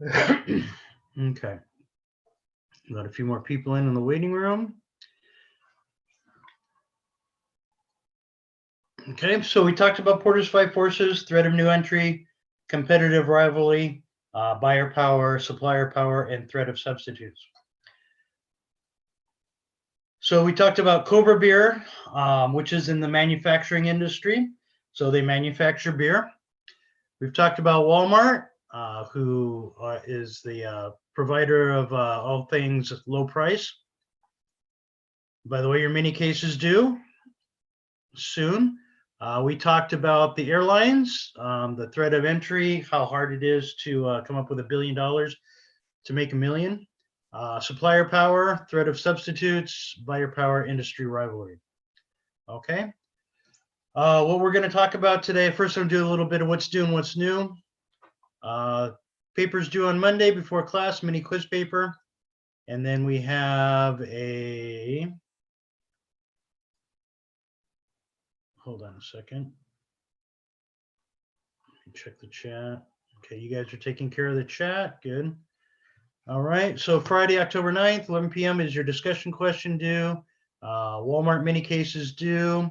Okay. Got a few more people in the waiting room. Okay, so we talked about Porter's five forces: threat of new entry, competitive rivalry, buyer power, supplier power, and threat of substitutes. So we talked about Cobra Beer, which is in the manufacturing industry. So they manufacture beer. We've talked about Walmart, who is the provider of all things low price. By the way, your mini cases due soon. We talked about the airlines, the threat of entry, how hard it is to come up with $1 billion to make $1 million. Supplier power, threat of substitutes, buyer power, industry rivalry. Okay. What we're going to talk about today, first I'm do a little bit of what's due and what's new. Papers due on Monday before class, mini quiz paper. And then we have a, hold on a second. Check the chat. Okay, you guys are taking care of the chat. Good. All right, so Friday, October 9th, 11 p.m. is your discussion question due. Walmart mini cases due.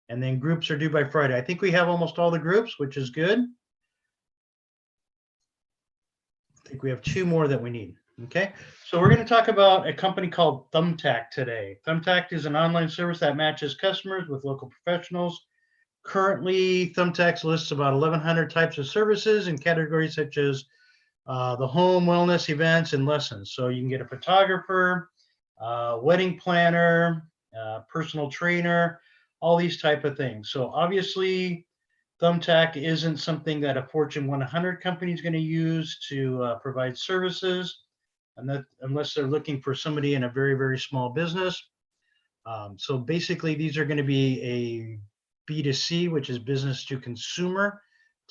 And then groups are due by Friday. I think we have almost all the groups, which is good. I think we have 2 more that we need. Okay, so we're going to talk about a company called Thumbtack today. Thumbtack is an online service that matches customers with local professionals. Currently, Thumbtack lists about 1,100 types of services in categories such as the home, wellness, events, and lessons. So you can get a photographer, wedding planner, personal trainer, all these type of things. So obviously, Thumbtack isn't something that a Fortune 100 company is going to use to provide services, and that unless they're looking for somebody in a very, very small business. So basically, these are going to be a B2C, which is business to consumer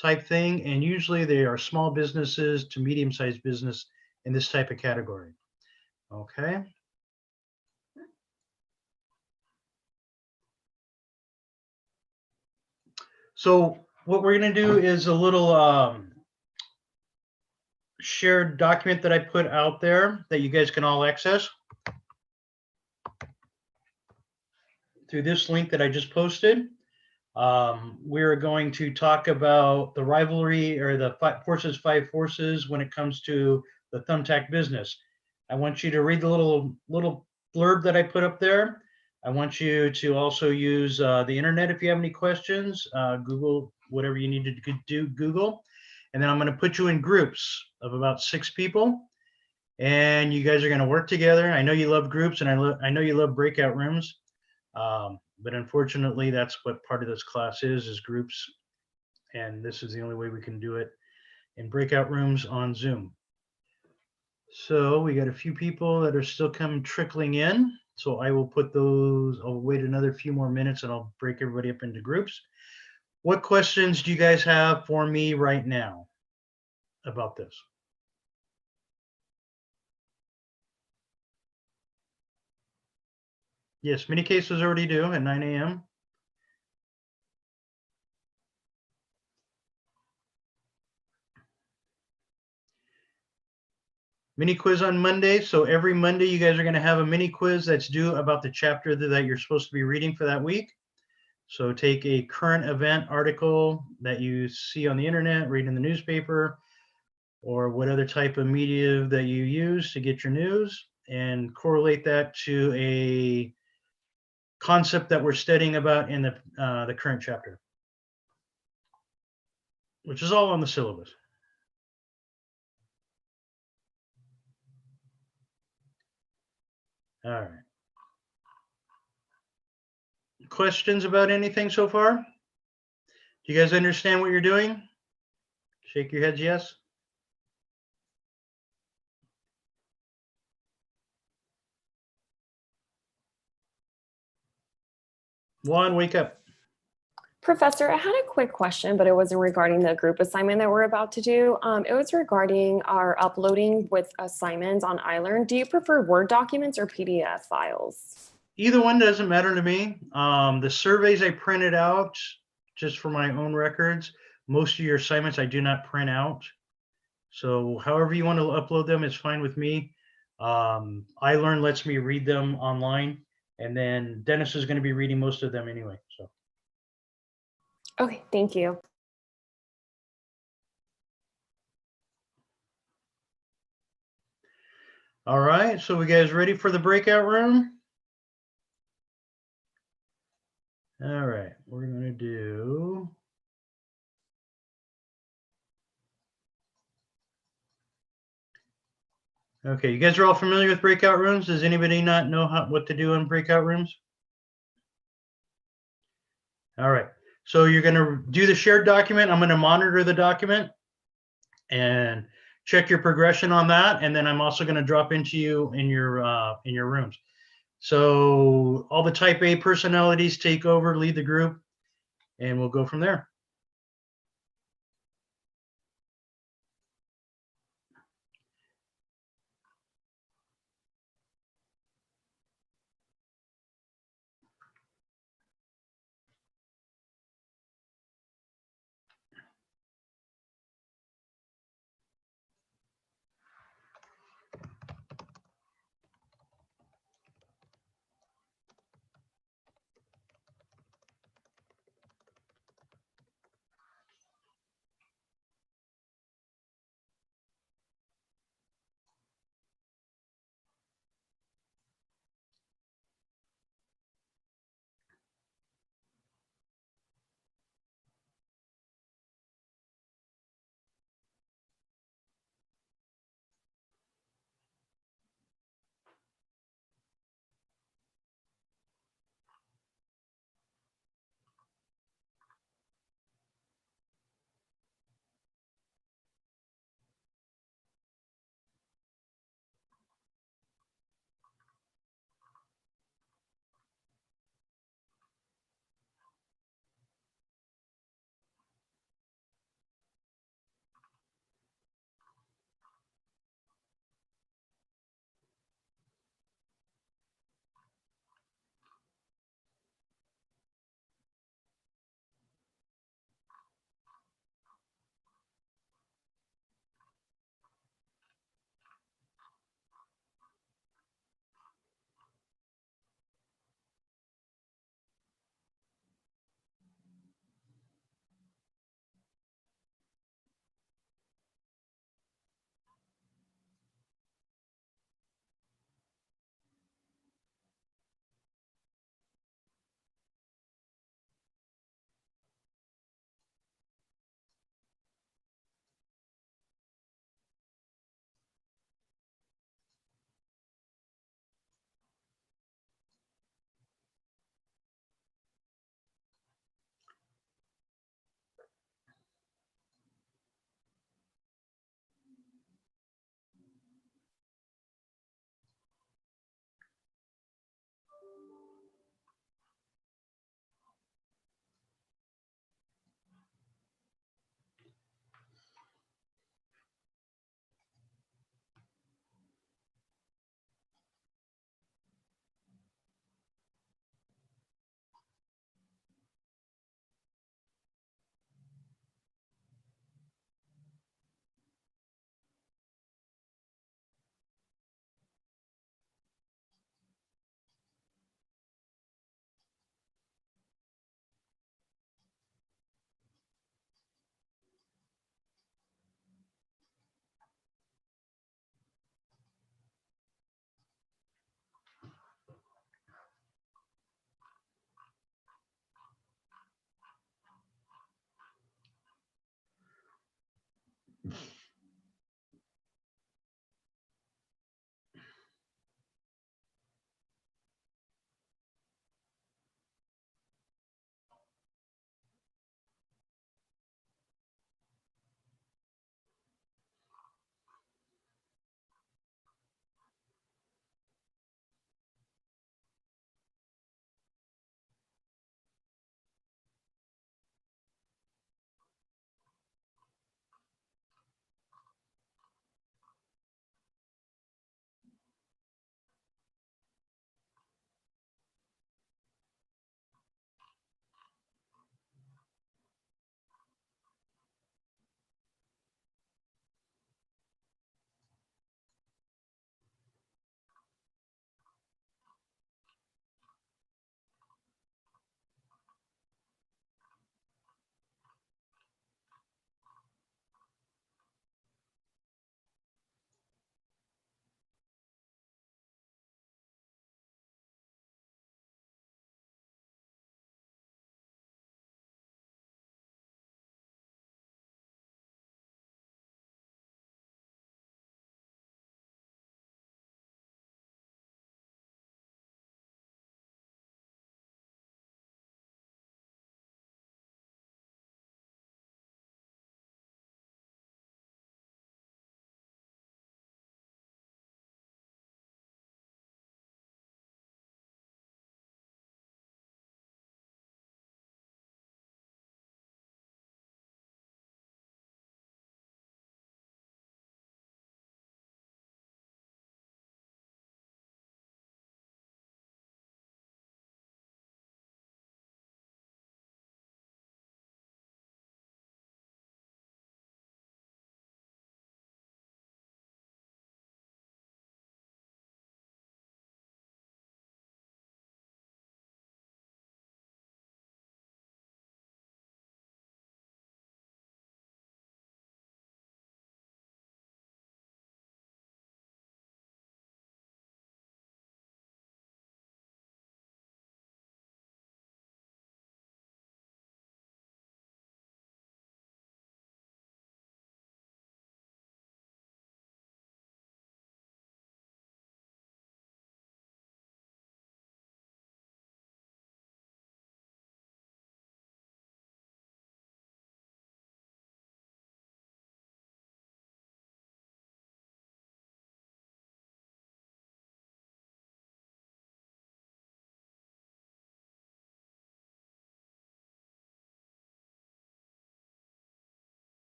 type thing. And usually they are small businesses to medium-sized business in this type of category. Okay. So what we're going to do is a little shared document that I put out there that you guys can all access through this link that I just posted. We're going to talk about the rivalry or the five forces when it comes to the Thumbtack business. I want you to read the little blurb that I put up there. I want you to also use the internet if you have any questions. Google whatever you need to do, Google. And then I'm going to put you in groups of about 6 people. And you guys are going to work together. I know you love groups, and I know you love breakout rooms. But unfortunately, that's what part of this class is groups. And this is the only way we can do it in breakout rooms on Zoom. So we got a few people that are still trickling in. So I will put those, I'll wait another few more minutes and I'll break everybody up into groups. What questions do you guys have for me right now about this? Yes, mini case was already due at 9 a.m. Mini quiz on Monday. So every Monday, you guys are going to have a mini quiz that's due about the chapter that you're supposed to be reading for that week. So take a current event article that you see on the internet, read in the newspaper, or what other type of media that you use to get your news, and correlate that to a concept that we're studying about in the current chapter, which is all on the syllabus. All right. Questions about anything so far? Do you guys understand what you're doing? Shake your heads, yes. Juan, wake up. Professor, I had a quick question, but it wasn't regarding the group assignment that we're about to do. It was regarding our uploading with assignments on iLearn. Do you prefer Word documents or PDF files? Either one doesn't matter to me. The surveys I printed out just for my own records. Most of your assignments I do not print out. So however you want to upload them is fine with me. iLearn lets me read them online, and then Dennis is going to be reading most of them anyway. So Okay, thank you. all right, so we guys ready for the breakout room? All right, we're going to do. Okay, you guys are all familiar with breakout rooms. Does anybody not know what to do in breakout rooms? All right, so you're going to do the shared document. I'm going to monitor the document and check your progression on that, and then I'm also going to drop into you in your rooms. So all the type A personalities take over, lead the group, and we'll go from there.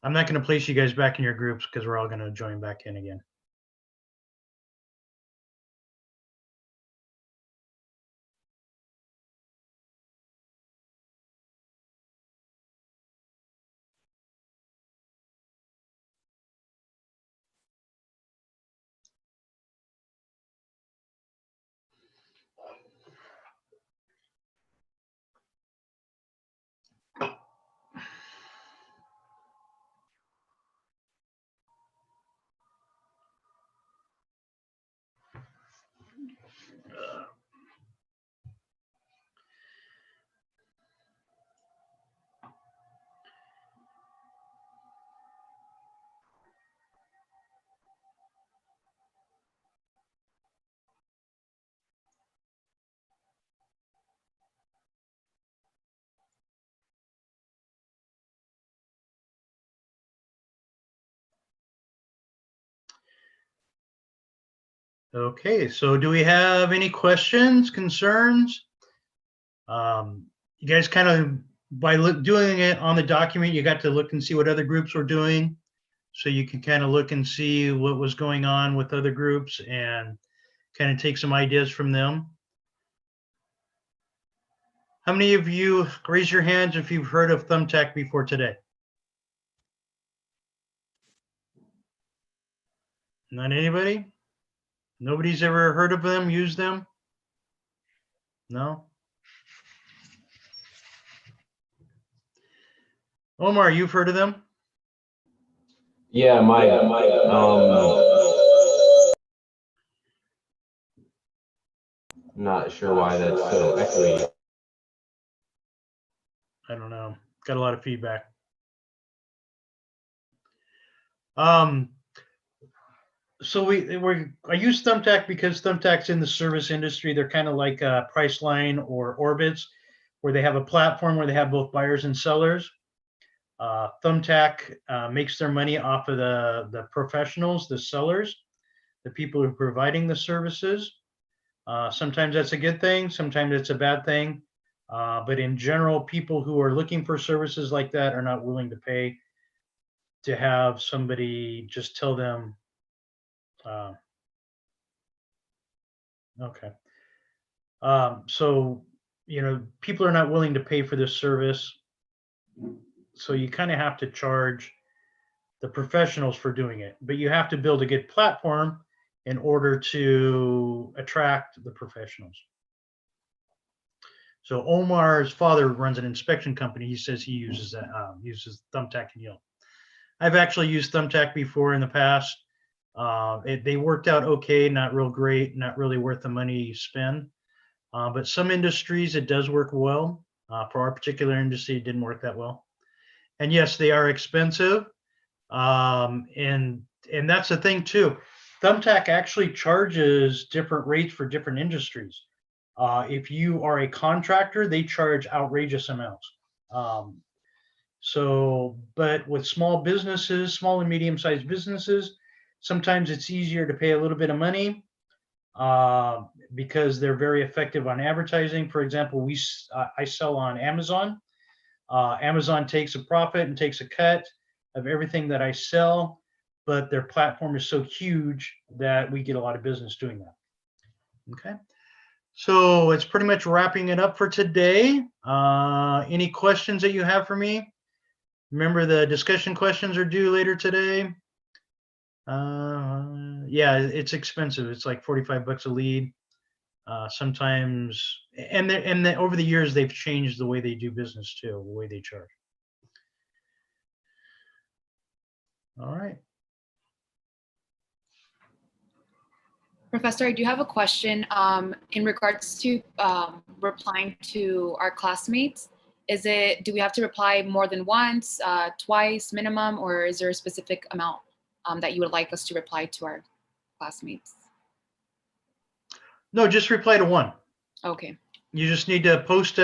I'm not going to place you guys back in your groups because we're all going to join back in again. Okay, so do we have any questions, concerns? You guys kind of, by doing it on the document, you got to look and see what other groups were doing. So you can kind of look and see what was going on with other groups and kind of take some ideas from them. How many of you, raise your hands if you've heard of Thumbtack before today? Not anybody? Nobody's ever heard of them, used them? No? Omar, you've heard of them? Yeah, not sure why that's so echoey. I don't know. Got a lot of feedback. So I use Thumbtack because Thumbtack's in the service industry. They're kind of like Priceline or Orbitz, where they have a platform where they have both buyers and sellers. Thumbtack makes their money off of the professionals, the sellers, the people who are providing the services. Sometimes that's a good thing, sometimes it's a bad thing. But in general, people who are looking for services like that are not willing to pay to have somebody just tell them. Okay. So, people are not willing to pay for this service. So you kind of have to charge the professionals for doing it, but you have to build a good platform in order to attract the professionals. So Omar's father runs an inspection company. He says he uses that, uses Thumbtack and Yelp. I've actually used Thumbtack before in the past. They worked out okay, not real great, not really worth the money you spend. But some industries, it does work well. For our particular industry, it didn't work that well. And yes, they are expensive. And that's the thing too. Thumbtack actually charges different rates for different industries. If you are a contractor, they charge outrageous amounts. But with small businesses, small and medium-sized businesses, sometimes it's easier to pay a little bit of money because they're very effective on advertising. For example, I sell on Amazon. Amazon takes a profit and takes a cut of everything that I sell, but their platform is so huge that we get a lot of business doing that. Okay. So it's pretty much wrapping it up for today. Any questions that you have for me? Remember, the discussion questions are due later today. Yeah, it's expensive. It's like 45 bucks a lead. Sometimes, and over the years, they've changed the way they do business too, the way they charge. All right. Professor, I do have a question in regards to replying to our classmates. Do we have to reply more than once, twice minimum, or is there a specific amount that you would like us to reply to our classmates? No, just reply to one. Okay. You just need to post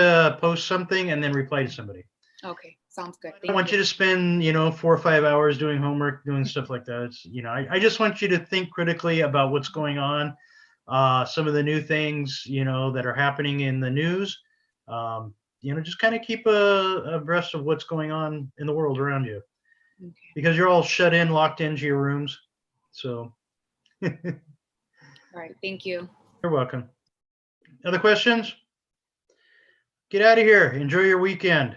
something and then reply to somebody. Okay, sounds good. I want you to spend 4 or 5 hours doing homework, doing stuff like that. It's, I just want you to think critically about what's going on, some of the new things that are happening in the news. Just kind of keep abreast of what's going on in the world around you. Okay. because you're all shut in, locked into your rooms. So All right. Thank you. you're welcome. Other questions? Get out of here. Enjoy your weekend.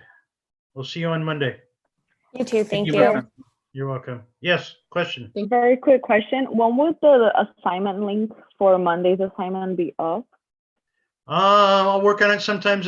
We'll see you on Monday. You too. Thank you, you. Becca. You're welcome. Yes, question. Very quick question. When would the assignment link for Monday's assignment be up? I'll work on it sometimes